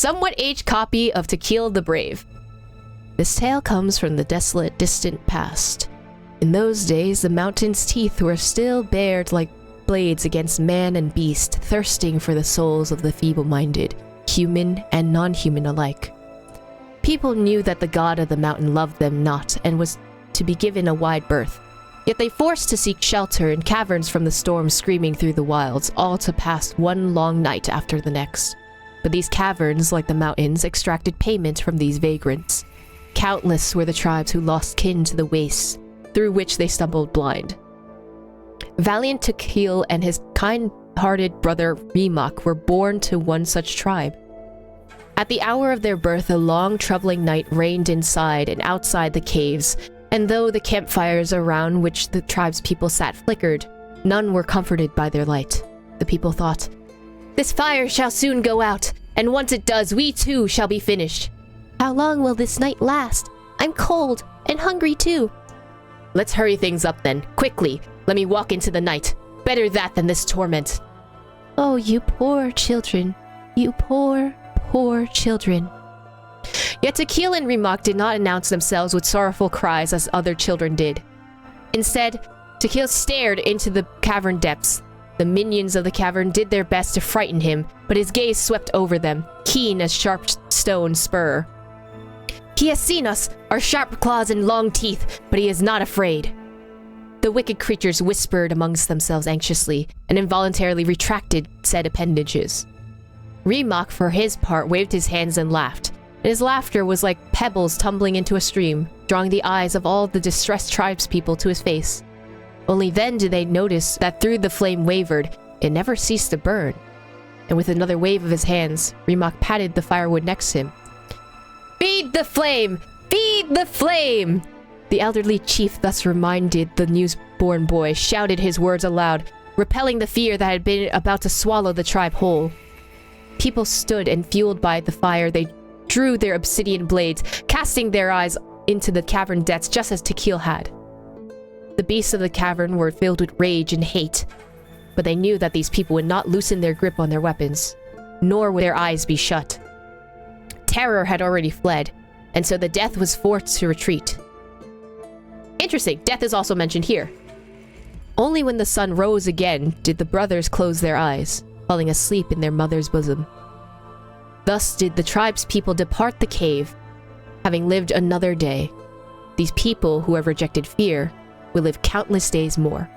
somewhat aged copy of Tequil the Brave. This tale comes from the desolate, distant past. In those days, the mountain's teeth were still bared like blades against man and beast, thirsting for the souls of the feeble-minded, human and non-human alike. People knew that the god of the mountain loved them not and was to be given a wide berth. Yet they forced to seek shelter in caverns from the storm screaming through the wilds, all to pass one long night after the next. But these caverns, like the mountains, extracted payment from these vagrants. Countless were the tribes who lost kin to the wastes, through which they stumbled blind. Valiant Tequil and his kind-hearted brother Reminiscent were born to one such tribe. At the hour of their birth, a long, troubling night reigned inside and outside the caves, and though the campfires around which the tribe's people sat flickered, none were comforted by their light. The people thought, "This fire shall soon go out, and once it does, we too shall be finished. How long will this night last? I'm cold, and hungry too." "Let's hurry things up then. Quickly, let me walk into the night. Better that than this torment." "Oh, you poor children. You poor, poor children." Yet Tequil and Reminiscent did not announce themselves with sorrowful cries as other children did. Instead, Tequil stared into the cavern depths. The minions of the cavern did their best to frighten him, but his gaze swept over them, keen as sharp stone spur. "He has seen us, our sharp claws and long teeth, but he is not afraid." The wicked creatures whispered amongst themselves anxiously, and involuntarily retracted said appendages. Reminiscent, for his part, waved his hands and laughed, and his laughter was like pebbles tumbling into a stream, drawing the eyes of all the distressed tribespeople to his face. Only then did they notice that through the flame wavered, it never ceased to burn. And with another wave of his hands, Reminiscent patted the firewood next to him. "Feed the flame! Feed the flame!" The elderly chief, thus reminded the newborn boy, shouted his words aloud, repelling the fear that had been about to swallow the tribe whole. People stood, and fueled by the fire, they drew their obsidian blades, casting their eyes into the cavern depths just as Tequil had. The beasts of the cavern were filled with rage and hate, but they knew that these people would not loosen their grip on their weapons, nor would their eyes be shut. Terror had already fled, and so the death was forced to retreat. Interesting, death is also mentioned here. Only when the sun rose again did the brothers close their eyes, falling asleep in their mother's bosom. Thus did the tribe's people depart the cave, having lived another day. These people who have rejected fear will live countless days more.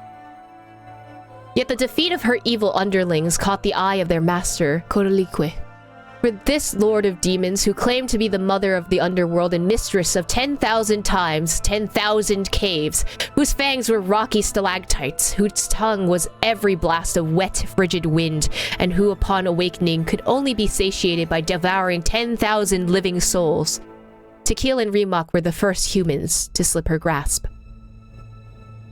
Yet the defeat of her evil underlings caught the eye of their master, Coatlicue. For this lord of demons, who claimed to be the mother of the underworld and mistress of 10,000 times 10,000 caves, whose fangs were rocky stalactites, whose tongue was every blast of wet, frigid wind, and who upon awakening could only be satiated by devouring 10,000 living souls, Tequil and Reminiscent were the first humans to slip her grasp.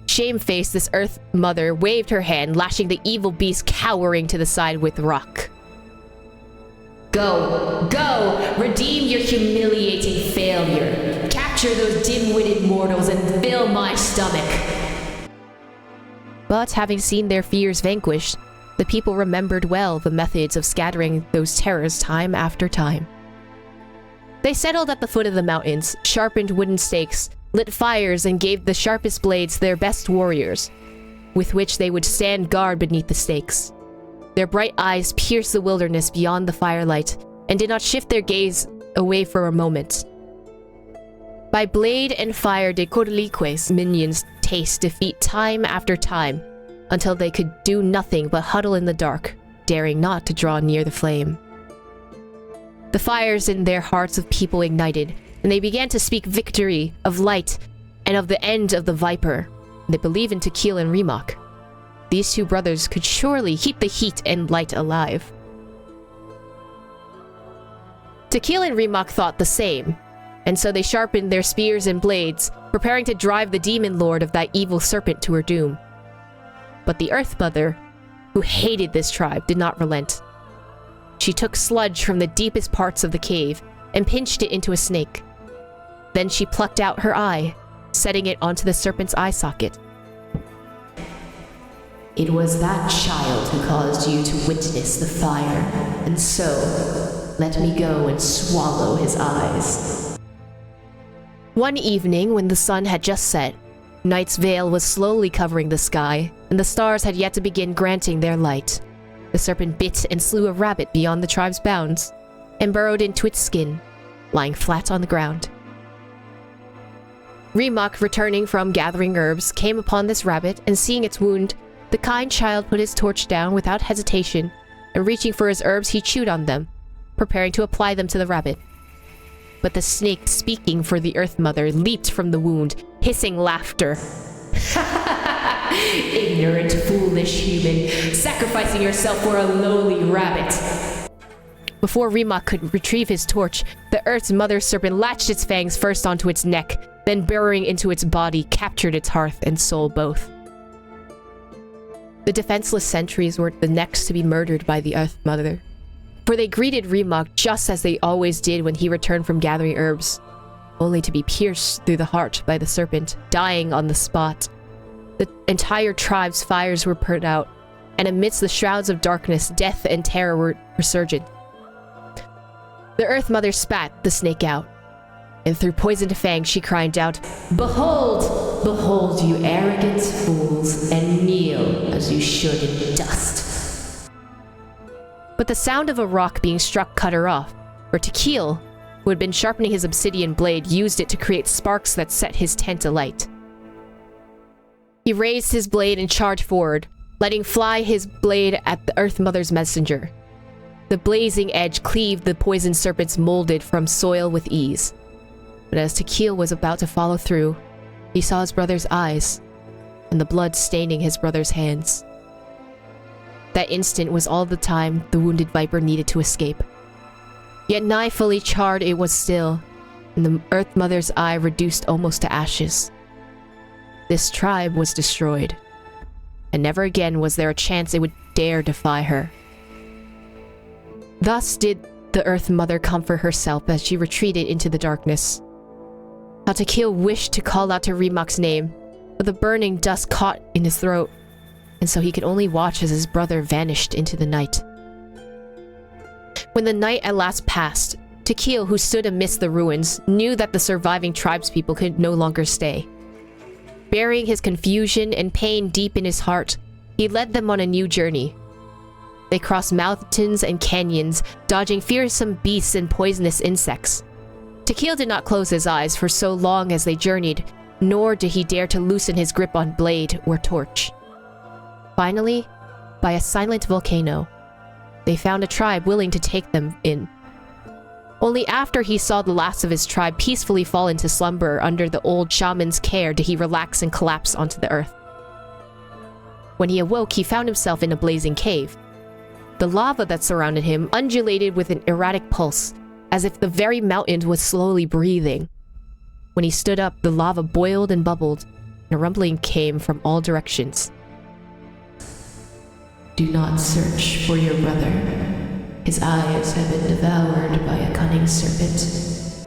Shamefaced, this Earth Mother waved her hand, lashing the evil beast cowering to the side with rock. "Go, go! Redeem your humiliating failure! Capture those dim-witted mortals and fill my stomach!" But having seen their fears vanquished, the people remembered well the methods of scattering those terrors time after time. They settled at the foot of the mountains, sharpened wooden stakes, lit fires, and gave the sharpest blades their best warriors, with which they would stand guard beneath the stakes. Their bright eyes pierced the wilderness beyond the firelight, and did not shift their gaze away for a moment. By blade and fire did Coatlicue's minions taste defeat time after time, until they could do nothing but huddle in the dark, daring not to draw near the flame. The fires in their hearts of people ignited, and they began to speak victory, of light, and of the end of the Viper. They believed in Tequil and Reminiscent. These two brothers could surely keep the heat and light alive. Tequil and Reminiscent thought the same, and so they sharpened their spears and blades, preparing to drive the demon lord of that evil serpent to her doom. But the Earth Mother, who hated this tribe, did not relent. She took sludge from the deepest parts of the cave and pinched it into a snake. Then she plucked out her eye, setting it onto the serpent's eye socket. "It was that child who caused you to witness the fire, and so, let me go and swallow his eyes. One evening, when the sun had just set, night's veil was slowly covering the sky, and the stars had yet to begin granting their light. The serpent bit and slew a rabbit beyond the tribe's bounds, and burrowed into its skin, lying flat on the ground. Reminiscent, returning from gathering herbs, came upon this rabbit, and seeing its wound, the kind child put his torch down without hesitation, and reaching for his herbs, he chewed on them, preparing to apply them to the rabbit. But the snake, speaking for the Earth Mother, leaped from the wound, hissing laughter. Ignorant, foolish human, sacrificing yourself for a lowly rabbit. Before Reminiscent could retrieve his torch, the Earth's Mother Serpent latched its fangs first onto its neck, then burrowing into its body, captured its heart and soul both. The defenseless sentries were the next to be murdered by the Earth Mother, for they greeted Reminiscent just as they always did when he returned from gathering herbs, only to be pierced through the heart by the serpent, dying on the spot. The entire tribe's fires were put out, and amidst the shrouds of darkness, death and terror were resurgent. The Earth Mother spat the snake out, and through poisoned fangs she cried out, "Behold! Behold, you arrogant fools, and kneel as you should in dust." But the sound of a rock being struck cut her off, for Tequil, who had been sharpening his obsidian blade, used it to create sparks that set his tent alight. He raised his blade and charged forward, letting fly his blade at the Earth Mother's messenger. The blazing edge cleaved the poisoned serpent's molded from soil with ease. But as Tequil was about to follow through, he saw his brother's eyes, and the blood staining his brother's hands. That instant was all the time the wounded viper needed to escape. Yet nigh fully charred it was still, and the Earth Mother's eye reduced almost to ashes. This tribe was destroyed, and never again was there a chance it would dare defy her. Thus did the Earth Mother comfort herself as she retreated into the darkness. How Tequil wished to call out to Reminiscent's name, but the burning dust caught in his throat, and so he could only watch as his brother vanished into the night. When the night at last passed, Tequil, who stood amidst the ruins, knew that the surviving tribespeople could no longer stay. Burying his confusion and pain deep in his heart, he led them on a new journey. They crossed mountains and canyons, dodging fearsome beasts and poisonous insects. Tequil did not close his eyes for so long as they journeyed, nor did he dare to loosen his grip on blade or torch. Finally, by a silent volcano, they found a tribe willing to take them in. Only after he saw the last of his tribe peacefully fall into slumber under the old shaman's care did he relax and collapse onto the earth. When he awoke, he found himself in a blazing cave. The lava that surrounded him undulated with an erratic pulse, as if the very mountain was slowly breathing. When he stood up, the lava boiled and bubbled, and a rumbling came from all directions. "Do not search for your brother. His eyes have been devoured by a cunning serpent."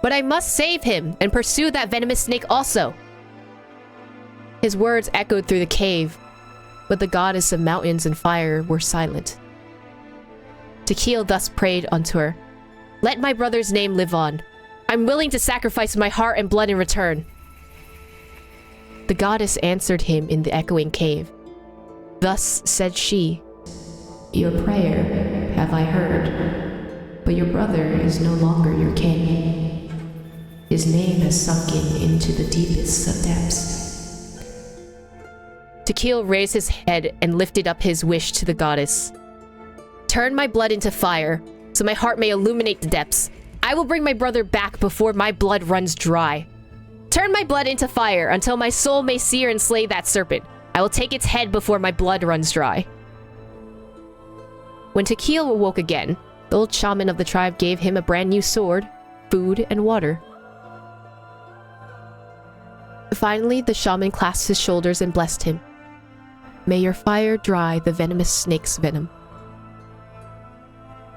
"But I must save him and pursue that venomous snake also." His words echoed through the cave, but the goddess of mountains and fire were silent. Tequil thus prayed unto her, "Let my brother's name live on. I'm willing to sacrifice my heart and blood in return." The goddess answered him in the echoing cave. Thus said she, "Your prayer have I heard, but your brother is no longer your king. His name has sunken into the deepest of depths." Tequil raised his head and lifted up his wish to the goddess. "Turn my blood into fire, so my heart may illuminate the depths. I will bring my brother back before my blood runs dry. Turn my blood into fire until my soul may sear and slay that serpent. I will take its head before my blood runs dry." When Tequil awoke again, the old shaman of the tribe gave him a brand new sword, food, and water. Finally, the shaman clasped his shoulders and blessed him. "May your fire dry the venomous snake's venom."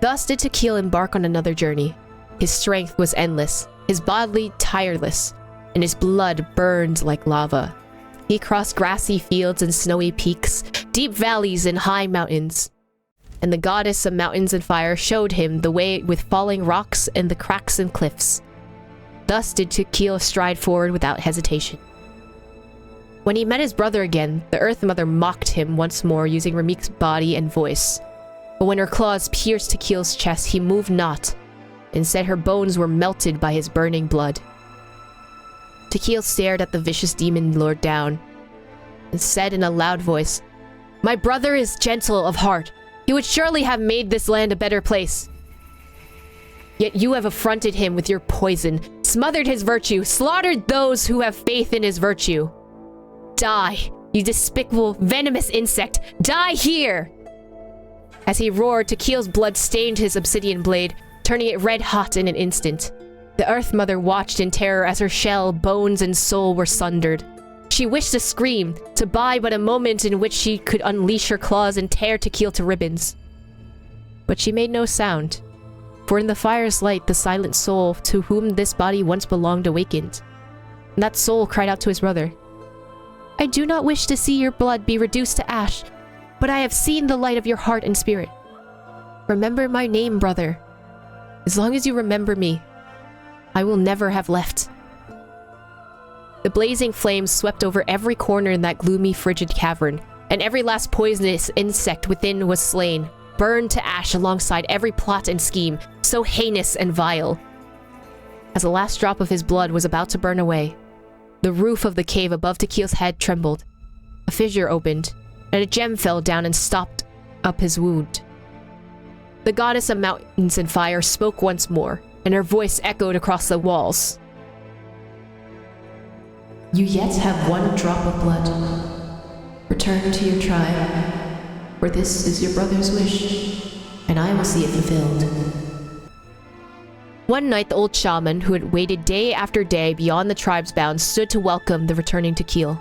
Thus did Tequil embark on another journey. His strength was endless, his body tireless, and his blood burned like lava. He crossed grassy fields and snowy peaks, deep valleys and high mountains. and the goddess of mountains and fire showed him the way with falling rocks and the cracks and cliffs. Thus did Tequil stride forward without hesitation. When he met his brother again, the Earth Mother mocked him once more using Remix's body and voice. But when her claws pierced Tequil's chest, he moved not. Instead, her bones were melted by his burning blood. Tequil stared at the vicious demon lord down and said in a loud voice, "My brother is gentle of heart. He would surely have made this land a better place. Yet you have affronted him with your poison, smothered his virtue, slaughtered those who have faith in his virtue. Die, you despicable, venomous insect! Die here!" As he roared, Tequil's blood stained his obsidian blade, turning it red hot in an instant. The Earth Mother watched in terror as her shell, bones, and soul were sundered. She wished to scream, to buy but a moment in which she could unleash her claws and tear Tequil to ribbons. But she made no sound, for in the fire's light the silent soul to whom this body once belonged awakened. And that soul cried out to his brother, "I do not wish to see your blood be reduced to ash, but I have seen the light of your heart and spirit. Remember my name, brother. As long as you remember me, I will never have left." The blazing flames swept over every corner in that gloomy, frigid cavern, and every last poisonous insect within was slain, burned to ash alongside every plot and scheme, so heinous and vile. As the last drop of his blood was about to burn away, the roof of the cave above Tequil's head trembled. A fissure opened, and a gem fell down and stopped up his wound. The goddess of mountains and fire spoke once more, and her voice echoed across the walls. "You yet have one drop of blood. Return to your tribe, for this is your brother's wish, and I will see it fulfilled." One night, the old shaman, who had waited day after day beyond the tribe's bounds, stood to welcome the returning Tequil.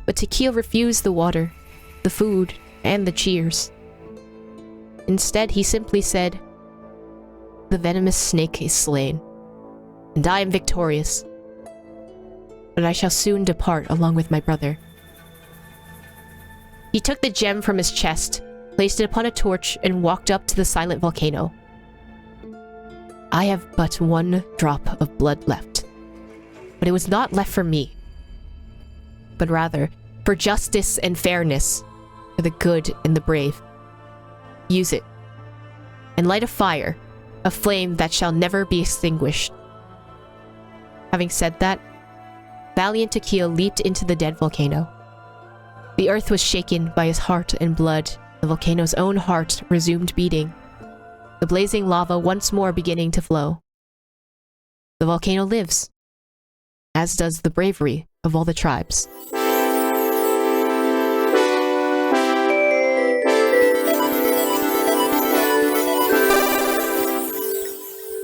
But Tequil refused the water, the food, and the cheers. Instead, he simply said, "The venomous snake is slain, and I am victorious. But I shall soon depart along with my brother." He took the gem from his chest, placed it upon a torch, and walked up to the silent volcano. "I have but one drop of blood left, but it was not left for me, but rather for justice and fairness, for the good and the brave. Use it, and light a fire, a flame that shall never be extinguished." Having said that, valiant Tequil leaped into the dead volcano. The earth was shaken by his heart and blood. The volcano's own heart resumed beating, the blazing lava once more beginning to flow. The volcano lives, as does the bravery of all the tribes.